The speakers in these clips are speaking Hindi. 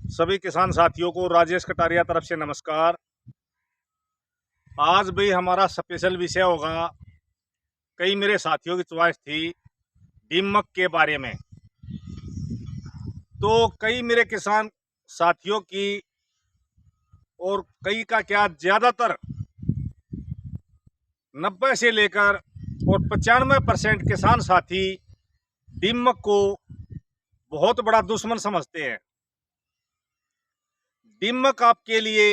सभी किसान साथियों को राजेश कटारिया तरफ से नमस्कार। आज भी हमारा स्पेशल विषय होगा। कई मेरे साथियों की चॉइस थी दीमक के बारे में। तो कई मेरे किसान साथियों की और कई का क्या ज़्यादातर 90 से लेकर और 95% किसान साथी दीमक को बहुत बड़ा दुश्मन समझते हैं। दीमक आपके लिए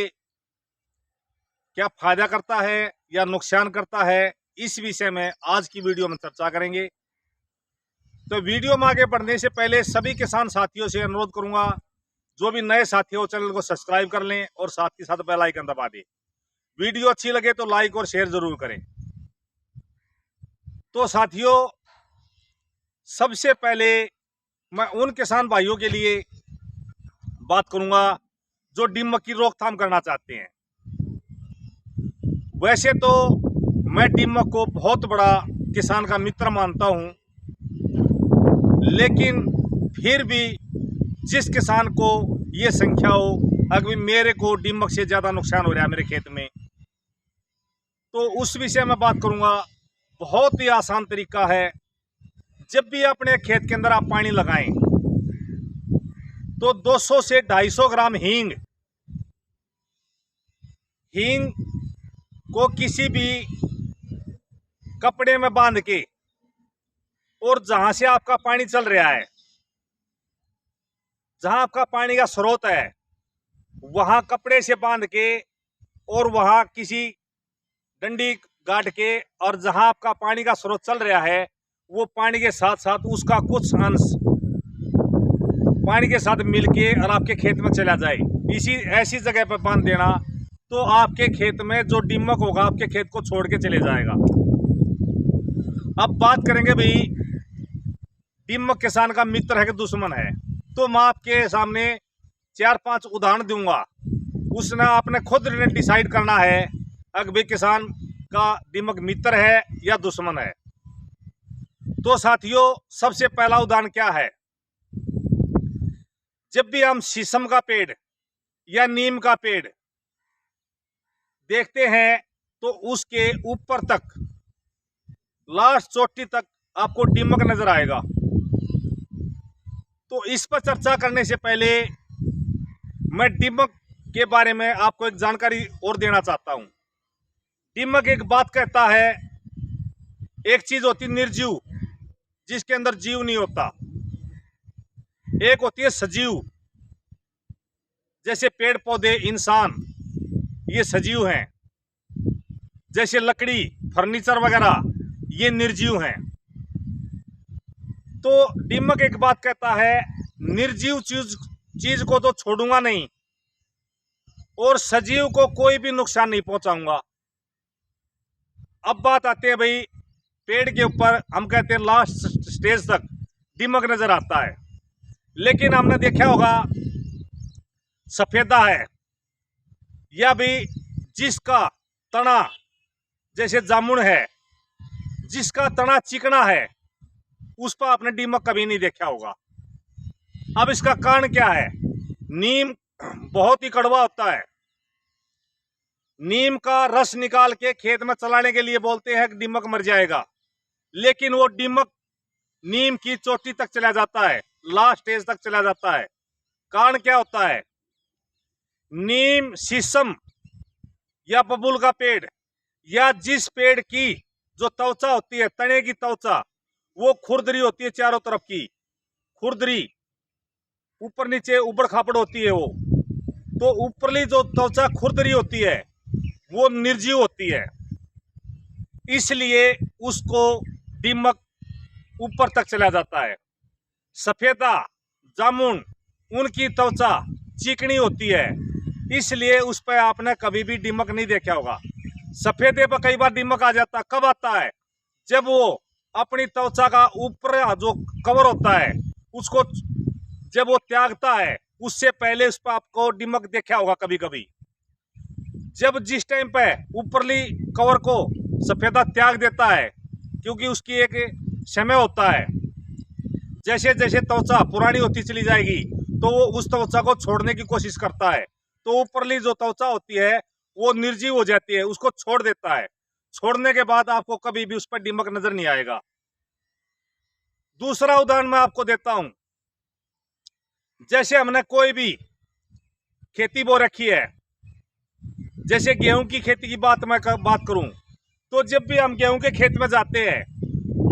क्या फायदा करता है या नुकसान करता है, इस विषय में आज की वीडियो में चर्चा करेंगे। तो वीडियो में आगे बढ़ने से पहले सभी किसान साथियों से अनुरोध करूंगा, जो भी नए साथी हो चैनल को सब्सक्राइब कर लें और साथ ही साथ बेल आइकन दबा दें। वीडियो अच्छी लगे तो लाइक और शेयर जरूर करें। तो साथियों, सबसे पहले मैं उन किसान भाइयों के लिए बात करूंगा जो दीमक की रोकथाम करना चाहते हैं। वैसे तो मैं दीमक को बहुत बड़ा किसान का मित्र मानता हूं, लेकिन फिर भी जिस किसान को ये संख्या हो, अगर मेरे को दीमक से ज़्यादा नुकसान हो रहा है मेरे खेत में, तो उस विषय में बात करूंगा। बहुत ही आसान तरीका है। जब भी अपने खेत के अंदर आप पानी लगाएं तो 200 से 250 ग्राम हींग को किसी भी कपड़े में बांध के, और जहां से आपका पानी चल रहा है, जहां आपका पानी का स्रोत है, वहां कपड़े से बांध के और वहां किसी डंडी गाड़ के, और जहां आपका पानी का स्रोत चल रहा है वो पानी के साथ साथ उसका कुछ अंश पानी के साथ मिलके और आपके खेत में चला जाए, ऐसी जगह पर बांध देना, तो आपके खेत में जो दीमक होगा आपके खेत को छोड़ के चले जाएगा। अब बात करेंगे भाई, दीमक किसान का मित्र है कि दुश्मन है। तो मैं आपके सामने 4-5 उदाहरण दूंगा। उसने आपने खुद डिसाइड करना है अगर भाई किसान का दीमक मित्र है या दुश्मन है। तो साथियों, सबसे पहला उदाहरण क्या है। जब भी हम शीशम का पेड़ या नीम का पेड़ देखते हैं तो उसके ऊपर तक, लास्ट चोटी तक आपको दीमक नजर आएगा। तो इस पर चर्चा करने से पहले मैं दीमक के बारे में आपको एक जानकारी और देना चाहता हूं। दीमक एक बात कहता है, एक चीज होती निर्जीव जिसके अंदर जीव नहीं होता, एक होती है सजीव। जैसे पेड़ पौधे, इंसान, ये सजीव हैं। जैसे लकड़ी, फर्नीचर वगैरह, ये निर्जीव हैं। तो दीमक एक बात कहता है, निर्जीव चीज को तो छोड़ूंगा नहीं और सजीव को कोई भी नुकसान नहीं पहुंचाऊंगा। अब बात आती है भाई, पेड़ के ऊपर हम कहते हैं लास्ट स्टेज तक दीमक नजर आता है, लेकिन हमने देखा होगा सफेदा है, या भी जिसका तना, जैसे जामुन है, जिसका तना चिकना है, उस पर आपने दीमक कभी नहीं देखा होगा। अब इसका कारण क्या है। नीम बहुत ही कड़वा होता है। नीम का रस निकाल के खेत में चलाने के लिए बोलते हैं कि दीमक मर जाएगा, लेकिन वो दीमक नीम की चोटी तक चला जाता है, लास्ट स्टेज तक चला जाता है। कारण क्या होता है। नीम, शीशम या बबूल का पेड़, या जिस पेड़ की जो त्वचा होती है, तने की त्वचा, वो खुरदरी होती है, चारों तरफ की खुरदरी, ऊपर नीचे उबड़ खापड़ होती है वो। तो ऊपरली जो त्वचा खुरदरी होती है वो निर्जीव होती है, इसलिए उसको दीमक ऊपर तक चला जाता है। सफेदा, जामुन, उनकी त्वचा चिकनी होती है, इसलिए उस पर आपने कभी भी दीमक नहीं देखा होगा। सफेदे पर कई बार दीमक आ जाता है। कब आता है। जब वो अपनी त्वचा का ऊपर जो कवर होता है उसको जब वो त्यागता है, उससे पहले उस पर आपको दीमक देखा होगा कभी कभी। जब जिस टाइम पे ऊपरली कवर को सफेदा त्याग देता है, क्योंकि उसकी एक समय होता है, जैसे जैसे त्वचा पुरानी होती चली जाएगी तो वो उस त्वचा को छोड़ने की कोशिश करता है, तो ऊपरली जो त्वचा होती है वो निर्जीव हो जाती है, उसको छोड़ देता है। छोड़ने के बाद आपको कभी भी उस पर दीमक नजर नहीं आएगा। दूसरा उदाहरण मैं आपको देता हूं। जैसे हमने कोई भी खेती बो रखी है, जैसे गेहूं की खेती की बात करूं, तो जब भी हम गेहूं के खेत में जाते हैं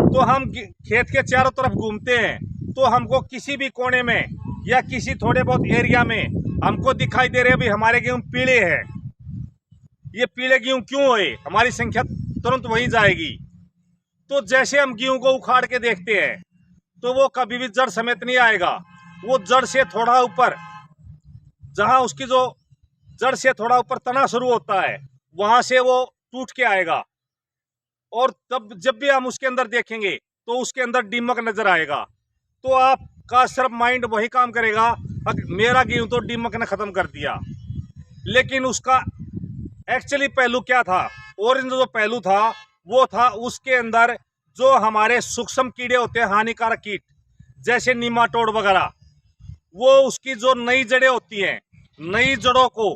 तो हम खेत के चारों तरफ घूमते हैं, तो हमको किसी भी कोने में या किसी थोड़े बहुत एरिया में हमको दिखाई दे रहे भाई हमारे गेहूं पीले हैं। ये पीले गेहूं क्यों हुए? हमारी संख्या तुरंत वहीं जाएगी। तो जैसे हम गेहूं को उखाड़ के देखते हैं तो वो कभी भी जड़ समेत नहीं आएगा। वो जड़ से थोड़ा ऊपर, जहां उसकी जो जड़ से थोड़ा ऊपर तना शुरू होता है, वहां से वो टूट के आएगा। और तब जब भी हम उसके अंदर देखेंगे तो उसके अंदर दीमक नजर आएगा। तो आपका सिर्फ माइंड वही काम करेगा, मेरा गेहूं तो दीमक ने खत्म कर दिया। लेकिन उसका एक्चुअली पहलू क्या था? ऑरेंज जो पहलू था वो था उसके अंदर जो हमारे सूक्ष्म कीड़े होते हैं, हानिकारक कीट जैसे नीमाटोड वगैरह, वो उसकी जो नई जड़ें होती हैं, नई जड़ों को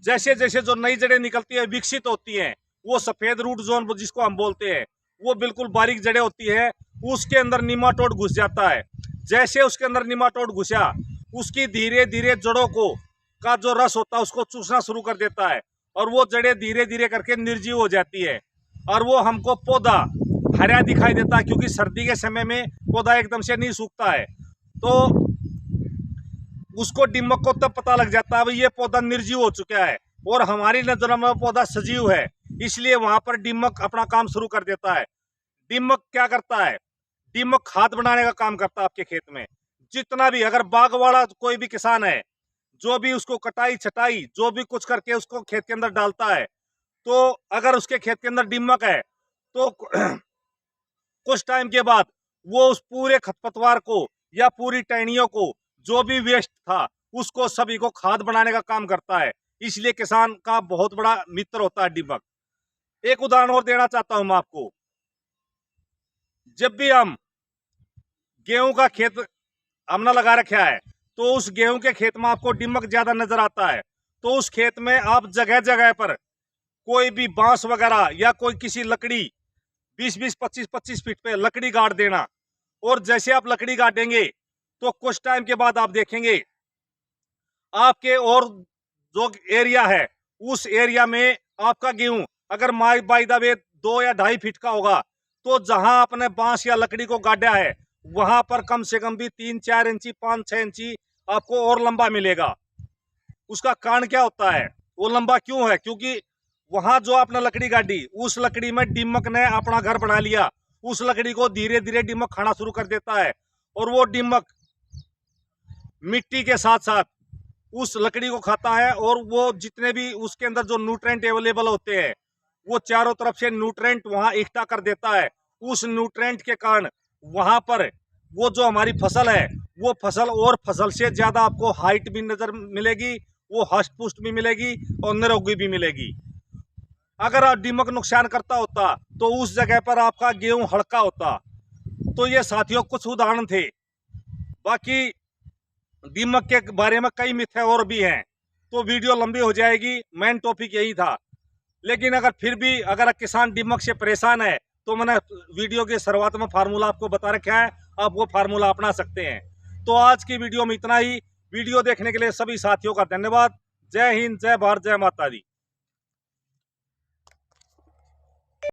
जैसे जैसे जो नई जड़ें निकलती है, विकसित होती हैं, वो सफेद रूट जोन जिसको हम बोलते हैं, वो बिल्कुल बारीक जड़ें होती है, उसके अंदर नीमाटोड घुस जाता है। जैसे उसके अंदर नीमाटोड घुसा, उसकी धीरे धीरे जड़ों को का जो रस होता है उसको चूसना शुरू कर देता है, और वो जड़ें धीरे धीरे करके निर्जीव हो जाती है, और वो हमको पौधा हरा दिखाई देता है, क्योंकि सर्दी के समय में पौधा एकदम से नहीं सूखता है। तो उसको दीमक को तब पता लग जाता है भाई ये पौधा निर्जीव हो चुका है, और हमारी नजरों में पौधा सजीव है, इसलिए वहां पर दीमक अपना काम शुरू कर देता है। दीमक क्या करता है? दीमक खाद बनाने का काम करता है आपके खेत में। जितना भी, अगर बाग वाला कोई भी किसान है, जो भी उसको कटाई छटाई जो भी कुछ करके उसको खेत के अंदर डालता है, तो अगर उसके खेत के अंदर दीमक है तो कुछ टाइम के बाद वो उस पूरे खरपतवार को या पूरी टहनियों को, जो भी वेस्ट था, उसको सभी को खाद बनाने का काम करता है। इसलिए किसान का बहुत बड़ा मित्र होता है दीमक। एक उदाहरण और देना चाहता हूं मैं आपको। जब भी हम गेहूं का खेत हमने लगा रखा है, तो उस गेहूं के खेत में आपको दीमक ज्यादा नजर आता है, तो उस खेत में आप जगह जगह पर कोई भी बांस वगैरह या कोई किसी लकड़ी 20-20, 25-25 फीट पे लकड़ी गाड़ देना। और जैसे आप लकड़ी गाड़ेंगे तो कुछ टाइम के बाद आप देखेंगे आपके और जो एरिया है, उस एरिया में आपका गेहूं अगर बाई द वे 2 या 2.5 फीट का होगा, तो जहां आपने बांस या लकड़ी को गाड़ा है वहां पर कम से कम भी 3-4 इंची 5-6 इंची आपको और लंबा मिलेगा। उसका कारण क्या होता है? वो लंबा क्यों है? क्योंकि वहां जो आपने लकड़ी गाड़ी, उस लकड़ी में दीमक ने अपना घर बना लिया। उस लकड़ी को धीरे धीरे दीमक खाना शुरू कर देता है, और वो दीमक मिट्टी के साथ साथ उस लकड़ी को खाता है, और वो जितने भी उसके अंदर जो न्यूट्रेंट अवेलेबल होते हैं, वो चारों तरफ से न्यूट्रेंट वहां इकट्ठा कर देता है। उस न्यूट्रेंट के कारण वहां पर वो जो हमारी फसल है, वो फसल और फसल से ज्यादा आपको हाइट भी नजर मिलेगी, वो हष्ट पुष्ट भी मिलेगी और निरोगी भी मिलेगी। अगर दीमक नुकसान करता होता तो उस जगह पर आपका गेहूं हल्का होता। तो ये साथियों कुछ उदाहरण थे, बाकी दीमक के बारे में कई मिथ और भी हैं, तो वीडियो लंबी हो जाएगी। मेन टॉपिक यही था। लेकिन अगर फिर भी अगर किसान दीमक से परेशान है, तो मैंने वीडियो के शुरुआत में फार्मूला आपको बता रखा है, आप वो फार्मूला अपना सकते हैं। तो आज की वीडियो में इतना ही। वीडियो देखने के लिए सभी साथियों का धन्यवाद। जय हिंद, जय भारत, जय माता दी।